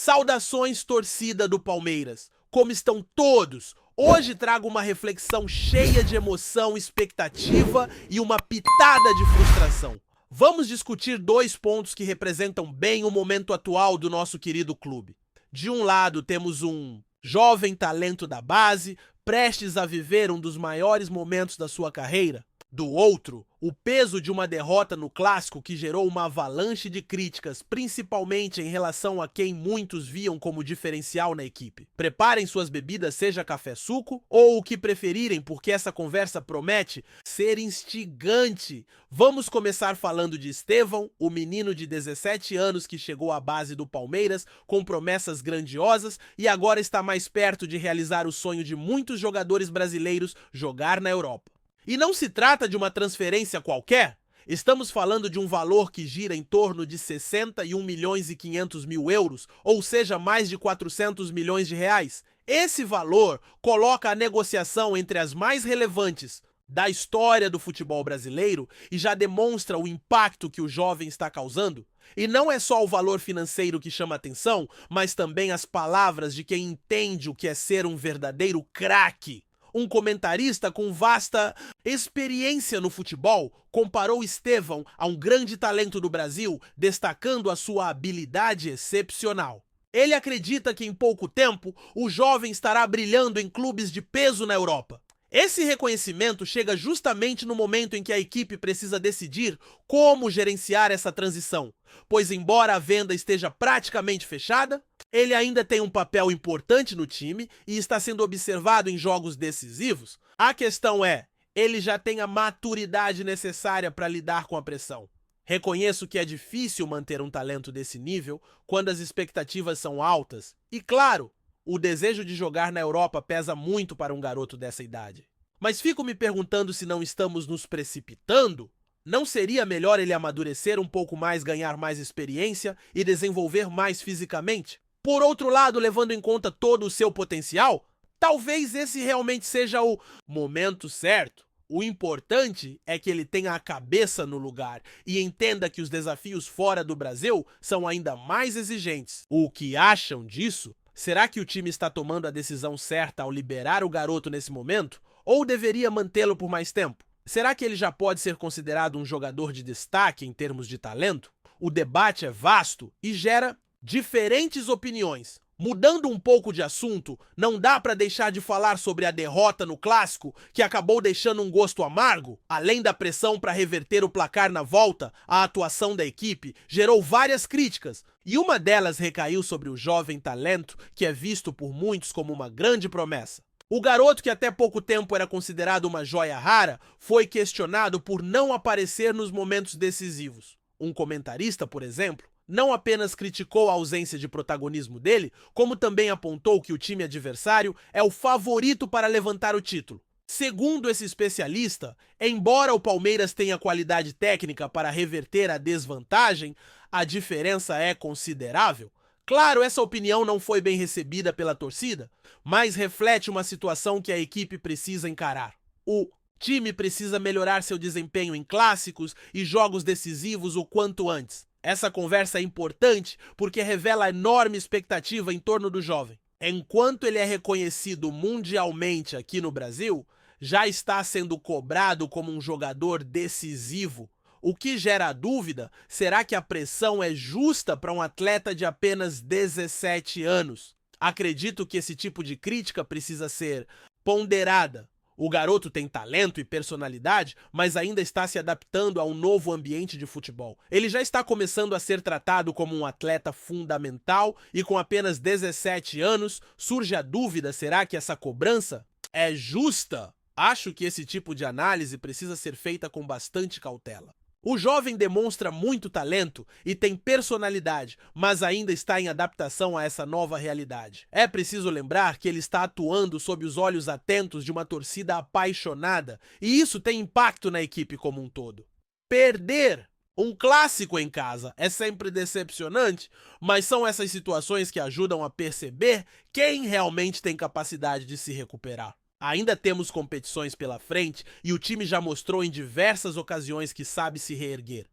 Saudações, torcida do Palmeiras! Como estão todos? Hoje trago uma reflexão cheia de emoção, expectativa e uma pitada de frustração. Vamos discutir dois pontos que representam bem o momento atual do nosso querido clube. De um lado, temos um jovem talento da base, prestes a viver um dos maiores momentos da sua carreira. Do outro, o peso de uma derrota no Clássico que gerou uma avalanche de críticas, principalmente em relação a quem muitos viam como diferencial na equipe. Preparem suas bebidas, seja café-suco ou o que preferirem, porque essa conversa promete ser instigante. Vamos começar falando de Estevão, o menino de 17 anos que chegou à base do Palmeiras com promessas grandiosas e agora está mais perto de realizar o sonho de muitos jogadores brasileiros: jogar na Europa. E não se trata de uma transferência qualquer. Estamos falando de um valor que gira em torno de 61 milhões e 500 mil euros, ou seja, mais de 400 milhões de reais. Esse valor coloca a negociação entre as mais relevantes da história do futebol brasileiro e já demonstra o impacto que o jovem está causando. E não é só o valor financeiro que chama atenção, mas também as palavras de quem entende o que é ser um verdadeiro craque. Um comentarista com vasta experiência no futebol comparou Estevão a um grande talento do Brasil, destacando a sua habilidade excepcional. Ele acredita que em pouco tempo o jovem estará brilhando em clubes de peso na Europa. Esse reconhecimento chega justamente no momento em que a equipe precisa decidir como gerenciar essa transição, pois embora a venda esteja praticamente fechada, ele ainda tem um papel importante no time e está sendo observado em jogos decisivos. A questão é, ele já tem a maturidade necessária para lidar com a pressão. Reconheço que é difícil manter um talento desse nível quando as expectativas são altas e, claro, o desejo de jogar na Europa pesa muito para um garoto dessa idade. Mas fico me perguntando se não estamos nos precipitando? Não seria melhor ele amadurecer um pouco mais, ganhar mais experiência e desenvolver mais fisicamente? Por outro lado, levando em conta todo o seu potencial, talvez esse realmente seja o momento certo. O importante é que ele tenha a cabeça no lugar e entenda que os desafios fora do Brasil são ainda mais exigentes. O que acham disso? Será que o time está tomando a decisão certa ao liberar o garoto nesse momento? Ou deveria mantê-lo por mais tempo? Será que ele já pode ser considerado um jogador de destaque em termos de talento? O debate é vasto e gera diferentes opiniões. Mudando um pouco de assunto, não dá para deixar de falar sobre a derrota no Clássico, que acabou deixando um gosto amargo. Além da pressão para reverter o placar na volta, a atuação da equipe gerou várias críticas, e uma delas recaiu sobre o jovem talento, que é visto por muitos como uma grande promessa. O garoto, que até pouco tempo era considerado uma joia rara, foi questionado por não aparecer nos momentos decisivos. Um comentarista, por exemplo, não apenas criticou a ausência de protagonismo dele, como também apontou que o time adversário é o favorito para levantar o título. Segundo esse especialista, embora o Palmeiras tenha qualidade técnica para reverter a desvantagem, a diferença é considerável. Claro, essa opinião não foi bem recebida pela torcida, mas reflete uma situação que a equipe precisa encarar. O time precisa melhorar seu desempenho em clássicos e jogos decisivos o quanto antes. Essa conversa é importante porque revela a enorme expectativa em torno do jovem. Enquanto ele é reconhecido mundialmente aqui no Brasil, já está sendo cobrado como um jogador decisivo. O que gera a dúvida, será que a pressão é justa para um atleta de apenas 17 anos? Acredito que esse tipo de crítica precisa ser ponderada. O garoto tem talento e personalidade, mas ainda está se adaptando a um novo ambiente de futebol. Ele já está começando a ser tratado como um atleta fundamental e com apenas 17 anos, surge a dúvida, será que essa cobrança é justa? Acho que esse tipo de análise precisa ser feita com bastante cautela. O jovem demonstra muito talento e tem personalidade, mas ainda está em adaptação a essa nova realidade. É preciso lembrar que ele está atuando sob os olhos atentos de uma torcida apaixonada, e isso tem impacto na equipe como um todo. Perder um clássico em casa é sempre decepcionante, mas são essas situações que ajudam a perceber quem realmente tem capacidade de se recuperar. Ainda temos competições pela frente e o time já mostrou em diversas ocasiões que sabe se reerguer.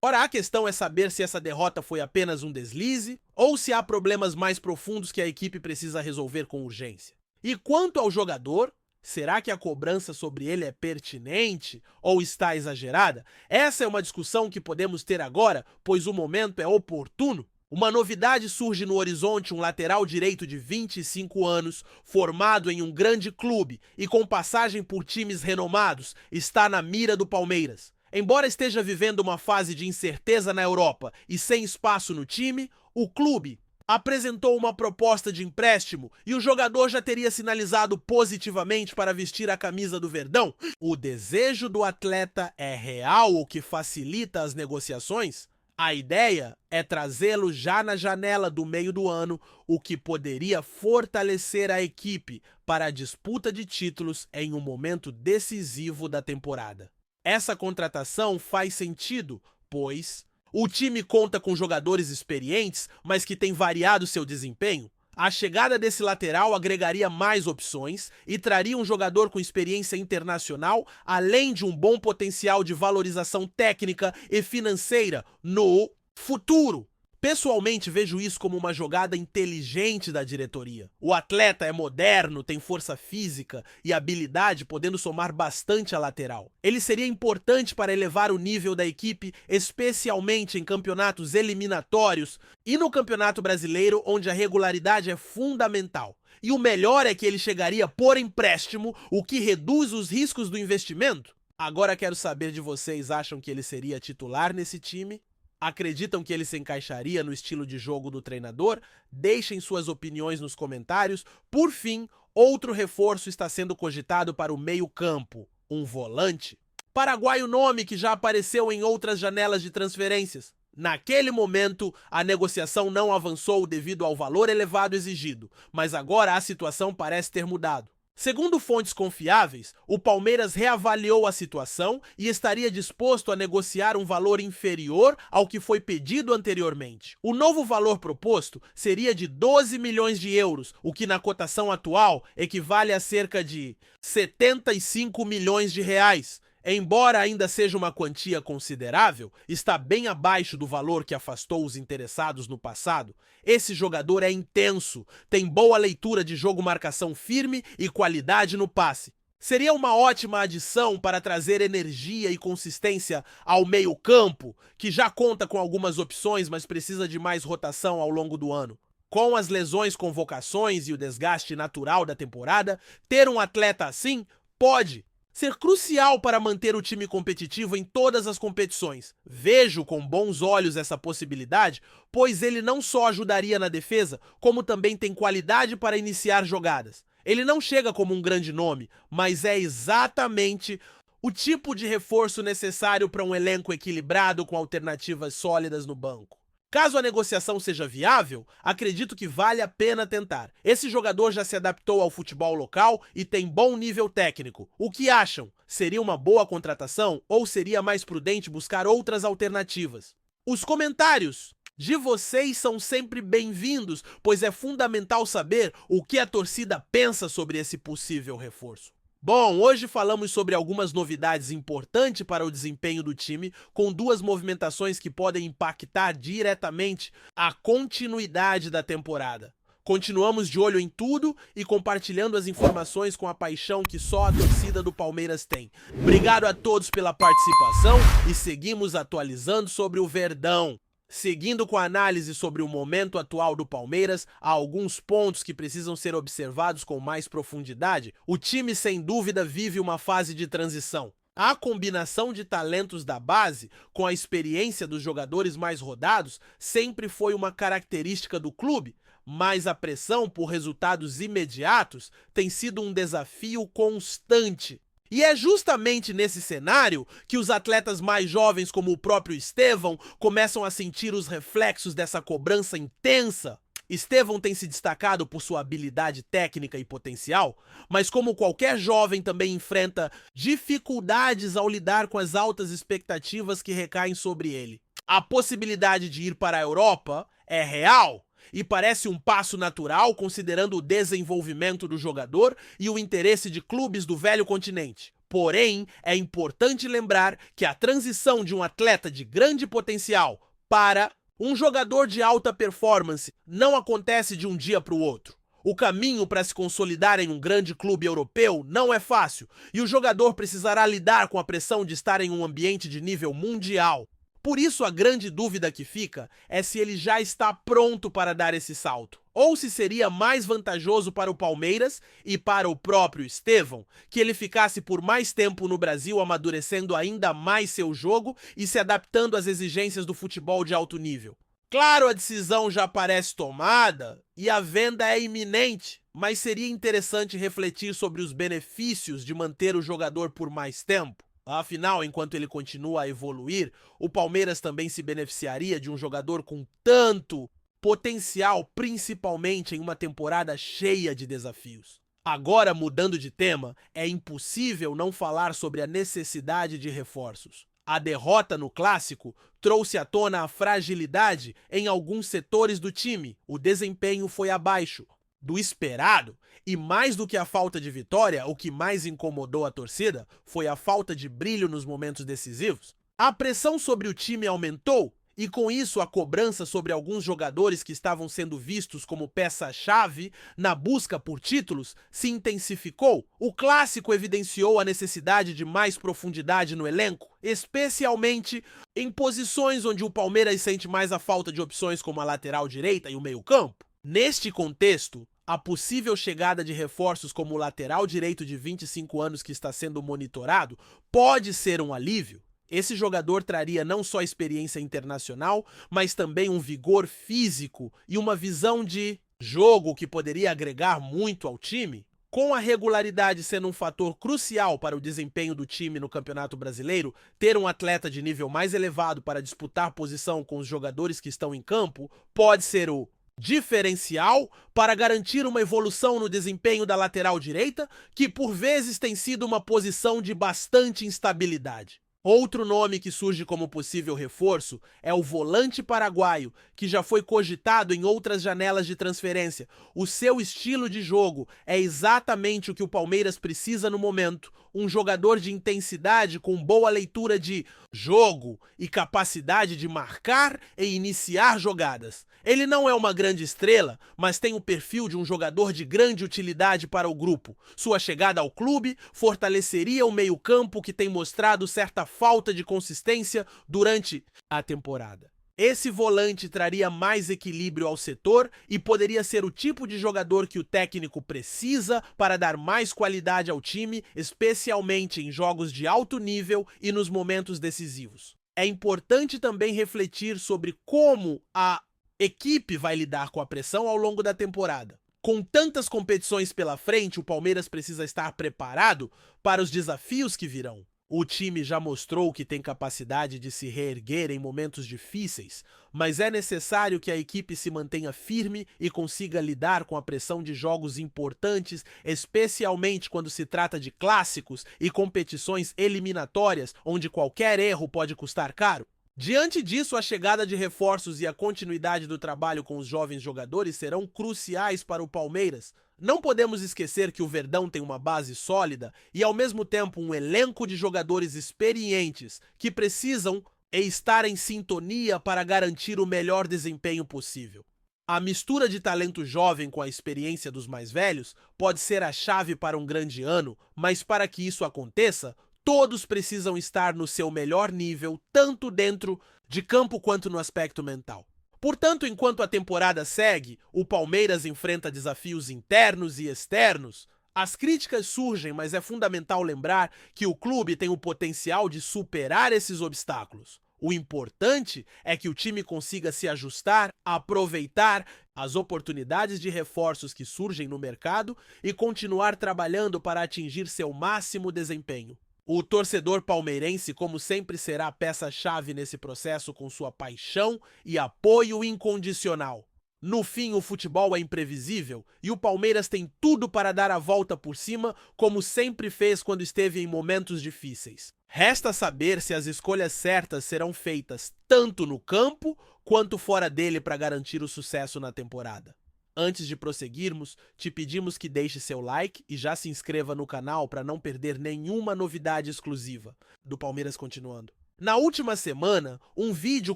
Ora, a questão é saber se essa derrota foi apenas um deslize ou se há problemas mais profundos que a equipe precisa resolver com urgência. E quanto ao jogador, será que a cobrança sobre ele é pertinente ou está exagerada? Essa é uma discussão que podemos ter agora, pois o momento é oportuno. Uma novidade surge no horizonte, um lateral direito de 25 anos, formado em um grande clube e com passagem por times renomados, está na mira do Palmeiras. Embora esteja vivendo uma fase de incerteza na Europa e sem espaço no time, o clube apresentou uma proposta de empréstimo e o jogador já teria sinalizado positivamente para vestir a camisa do Verdão. O desejo do atleta é real, o que facilita as negociações? A ideia é trazê-lo já na janela do meio do ano, o que poderia fortalecer a equipe para a disputa de títulos em um momento decisivo da temporada. Essa contratação faz sentido, pois o time conta com jogadores experientes, mas que têm variado seu desempenho. A chegada desse lateral agregaria mais opções e traria um jogador com experiência internacional, além de um bom potencial de valorização técnica e financeira no futuro. Pessoalmente, vejo isso como uma jogada inteligente da diretoria. O atleta é moderno, tem força física e habilidade, podendo somar bastante à lateral. Ele seria importante para elevar o nível da equipe, especialmente em campeonatos eliminatórios e no Campeonato Brasileiro, onde a regularidade é fundamental. E o melhor é que ele chegaria por empréstimo, o que reduz os riscos do investimento. Agora quero saber de vocês, acham que ele seria titular nesse time? Acreditam que ele se encaixaria no estilo de jogo do treinador? Deixem suas opiniões nos comentários. Por fim, outro reforço está sendo cogitado para o meio-campo, um volante. Paraguaio, nome que já apareceu em outras janelas de transferências. Naquele momento, a negociação não avançou devido ao valor elevado exigido, mas agora a situação parece ter mudado. Segundo fontes confiáveis, o Palmeiras reavaliou a situação e estaria disposto a negociar um valor inferior ao que foi pedido anteriormente. O novo valor proposto seria de 12 milhões de euros, o que na cotação atual equivale a cerca de 75 milhões de reais. Embora ainda seja uma quantia considerável, está bem abaixo do valor que afastou os interessados no passado. Esse jogador é intenso, tem boa leitura de jogo, marcação firme e qualidade no passe. Seria uma ótima adição para trazer energia e consistência ao meio-campo, que já conta com algumas opções, mas precisa de mais rotação ao longo do ano. Com as lesões, convocações e o desgaste natural da temporada, ter um atleta assim pode ser crucial para manter o time competitivo em todas as competições. Vejo com bons olhos essa possibilidade, pois ele não só ajudaria na defesa, como também tem qualidade para iniciar jogadas. Ele não chega como um grande nome, mas é exatamente o tipo de reforço necessário para um elenco equilibrado com alternativas sólidas no banco. Caso a negociação seja viável, acredito que vale a pena tentar. Esse jogador já se adaptou ao futebol local e tem bom nível técnico. O que acham? Seria uma boa contratação ou seria mais prudente buscar outras alternativas? Os comentários de vocês são sempre bem-vindos, pois é fundamental saber o que a torcida pensa sobre esse possível reforço. Bom, hoje falamos sobre algumas novidades importantes para o desempenho do time, com duas movimentações que podem impactar diretamente a continuidade da temporada. Continuamos de olho em tudo e compartilhando as informações com a paixão que só a torcida do Palmeiras tem. Obrigado a todos pela participação e seguimos atualizando sobre o Verdão. Seguindo com a análise sobre o momento atual do Palmeiras, há alguns pontos que precisam ser observados com mais profundidade. O time, sem dúvida, vive uma fase de transição. A combinação de talentos da base com a experiência dos jogadores mais rodados sempre foi uma característica do clube, mas a pressão por resultados imediatos tem sido um desafio constante. E é justamente nesse cenário que os atletas mais jovens, como o próprio Estevão, começam a sentir os reflexos dessa cobrança intensa. Estevão tem se destacado por sua habilidade técnica e potencial, mas como qualquer jovem também enfrenta dificuldades ao lidar com as altas expectativas que recaem sobre ele. A possibilidade de ir para a Europa é real e parece um passo natural considerando o desenvolvimento do jogador e o interesse de clubes do velho continente. Porém, é importante lembrar que a transição de um atleta de grande potencial para um jogador de alta performance não acontece de um dia para o outro. O caminho para se consolidar em um grande clube europeu não é fácil e o jogador precisará lidar com a pressão de estar em um ambiente de nível mundial. Por isso, a grande dúvida que fica é se ele já está pronto para dar esse salto, ou se seria mais vantajoso para o Palmeiras e para o próprio Estevão que ele ficasse por mais tempo no Brasil, amadurecendo ainda mais seu jogo e se adaptando às exigências do futebol de alto nível. Claro, a decisão já parece tomada e a venda é iminente, mas seria interessante refletir sobre os benefícios de manter o jogador por mais tempo. Afinal, enquanto ele continua a evoluir, o Palmeiras também se beneficiaria de um jogador com tanto potencial, principalmente em uma temporada cheia de desafios. Agora, mudando de tema, é impossível não falar sobre a necessidade de reforços. A derrota no Clássico trouxe à tona a fragilidade em alguns setores do time. O desempenho foi abaixo do esperado e, mais do que a falta de vitória, o que mais incomodou a torcida foi a falta de brilho nos momentos decisivos. A pressão sobre o time aumentou e, com isso, a cobrança sobre alguns jogadores que estavam sendo vistos como peça-chave na busca por títulos se intensificou. O Clássico evidenciou a necessidade de mais profundidade no elenco, especialmente em posições onde o Palmeiras sente mais a falta de opções como a lateral direita e o meio-campo. Neste contexto, a possível chegada de reforços como o lateral direito de 25 anos que está sendo monitorado pode ser um alívio. Esse jogador traria não só experiência internacional, mas também um vigor físico e uma visão de jogo que poderia agregar muito ao time. Com a regularidade sendo um fator crucial para o desempenho do time no Campeonato Brasileiro, ter um atleta de nível mais elevado para disputar posição com os jogadores que estão em campo pode ser o diferencial para garantir uma evolução no desempenho da lateral direita, que por vezes tem sido uma posição de bastante instabilidade. Outro nome que surge como possível reforço é o volante paraguaio, que já foi cogitado em outras janelas de transferência. O seu estilo de jogo é exatamente o que o Palmeiras precisa no momento. Um jogador de intensidade com boa leitura de jogo e capacidade de marcar e iniciar jogadas. Ele não é uma grande estrela, mas tem o perfil de um jogador de grande utilidade para o grupo. Sua chegada ao clube fortaleceria o meio-campo que tem mostrado certa falta de consistência durante a temporada. Esse volante traria mais equilíbrio ao setor e poderia ser o tipo de jogador que o técnico precisa para dar mais qualidade ao time, especialmente em jogos de alto nível e nos momentos decisivos. É importante também refletir sobre como a equipe vai lidar com a pressão ao longo da temporada. Com tantas competições pela frente, o Palmeiras precisa estar preparado para os desafios que virão. O time já mostrou que tem capacidade de se reerguer em momentos difíceis, mas é necessário que a equipe se mantenha firme e consiga lidar com a pressão de jogos importantes, especialmente quando se trata de clássicos e competições eliminatórias, onde qualquer erro pode custar caro. Diante disso, a chegada de reforços e a continuidade do trabalho com os jovens jogadores serão cruciais para o Palmeiras. Não podemos esquecer que o Verdão tem uma base sólida e, ao mesmo tempo, um elenco de jogadores experientes que precisam estar em sintonia para garantir o melhor desempenho possível. A mistura de talento jovem com a experiência dos mais velhos pode ser a chave para um grande ano, mas para que isso aconteça, todos precisam estar no seu melhor nível, tanto dentro de campo quanto no aspecto mental. Portanto, enquanto a temporada segue, o Palmeiras enfrenta desafios internos e externos. As críticas surgem, mas é fundamental lembrar que o clube tem o potencial de superar esses obstáculos. O importante é que o time consiga se ajustar, aproveitar as oportunidades de reforços que surgem no mercado e continuar trabalhando para atingir seu máximo desempenho. O torcedor palmeirense, como sempre, será a peça-chave nesse processo com sua paixão e apoio incondicional. No fim, o futebol é imprevisível e o Palmeiras tem tudo para dar a volta por cima, como sempre fez quando esteve em momentos difíceis. Resta saber se as escolhas certas serão feitas tanto no campo quanto fora dele para garantir o sucesso na temporada. Antes de prosseguirmos, te pedimos que deixe seu like e já se inscreva no canal para não perder nenhuma novidade exclusiva. Do Palmeiras continuando. Na última semana, um vídeo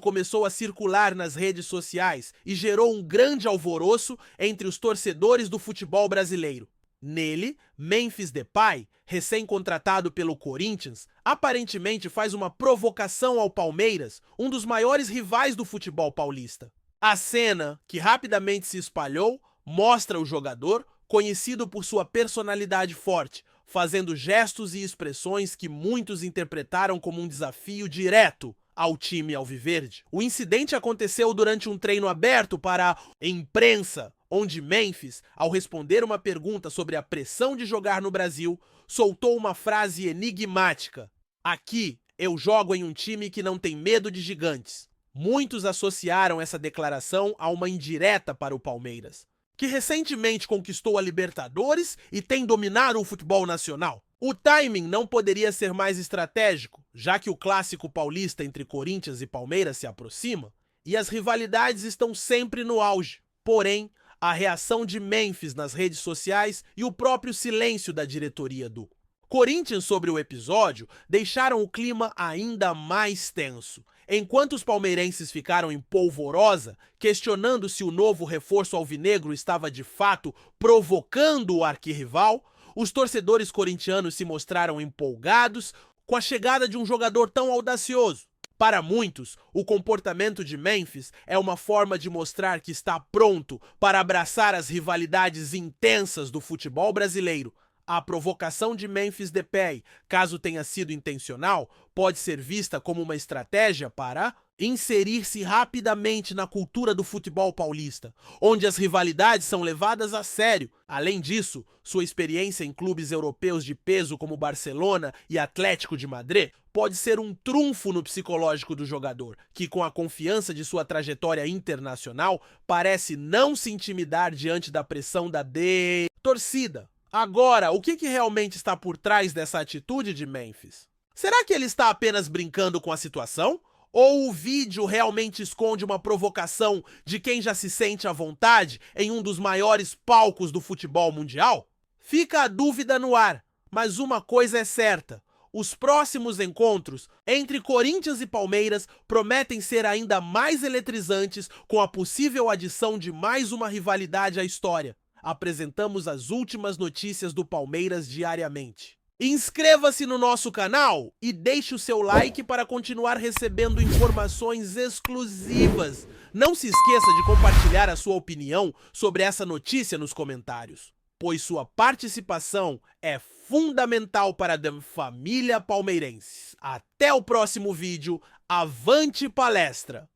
começou a circular nas redes sociais e gerou um grande alvoroço entre os torcedores do futebol brasileiro. Nele, Memphis Depay, recém-contratado pelo Corinthians, aparentemente faz uma provocação ao Palmeiras, um dos maiores rivais do futebol paulista. A cena, que rapidamente se espalhou, mostra o jogador, conhecido por sua personalidade forte, fazendo gestos e expressões que muitos interpretaram como um desafio direto ao time alviverde. O incidente aconteceu durante um treino aberto para a imprensa, onde Memphis, ao responder uma pergunta sobre a pressão de jogar no Brasil, soltou uma frase enigmática: "Aqui, eu jogo em um time que não tem medo de gigantes." Muitos associaram essa declaração a uma indireta para o Palmeiras, que recentemente conquistou a Libertadores e tem dominado o futebol nacional. O timing não poderia ser mais estratégico, já que o clássico paulista entre Corinthians e Palmeiras se aproxima e as rivalidades estão sempre no auge. Porém, a reação de Memphis nas redes sociais e o próprio silêncio da diretoria do Corinthians sobre o episódio deixaram o clima ainda mais tenso. Enquanto os palmeirenses ficaram em polvorosa, questionando se o novo reforço alvinegro estava de fato provocando o arquirrival, os torcedores corintianos se mostraram empolgados com a chegada de um jogador tão audacioso. Para muitos, o comportamento de Memphis é uma forma de mostrar que está pronto para abraçar as rivalidades intensas do futebol brasileiro. A provocação de Memphis Depay, caso tenha sido intencional, pode ser vista como uma estratégia para inserir-se rapidamente na cultura do futebol paulista, onde as rivalidades são levadas a sério. Além disso, sua experiência em clubes europeus de peso como Barcelona e Atlético de Madrid pode ser um trunfo no psicológico do jogador, que com a confiança de sua trajetória internacional parece não se intimidar diante da pressão da torcida. Agora, o que realmente está por trás dessa atitude de Memphis? Será que ele está apenas brincando com a situação? Ou o vídeo realmente esconde uma provocação de quem já se sente à vontade em um dos maiores palcos do futebol mundial? Fica a dúvida no ar, mas uma coisa é certa: os próximos encontros entre Corinthians e Palmeiras prometem ser ainda mais eletrizantes, com a possível adição de mais uma rivalidade à história. Apresentamos as últimas notícias do Palmeiras diariamente. Inscreva-se no nosso canal e deixe o seu like para continuar recebendo informações exclusivas. Não se esqueça de compartilhar a sua opinião sobre essa notícia nos comentários, pois sua participação é fundamental para a família palmeirense. Até o próximo vídeo. Avante palestra!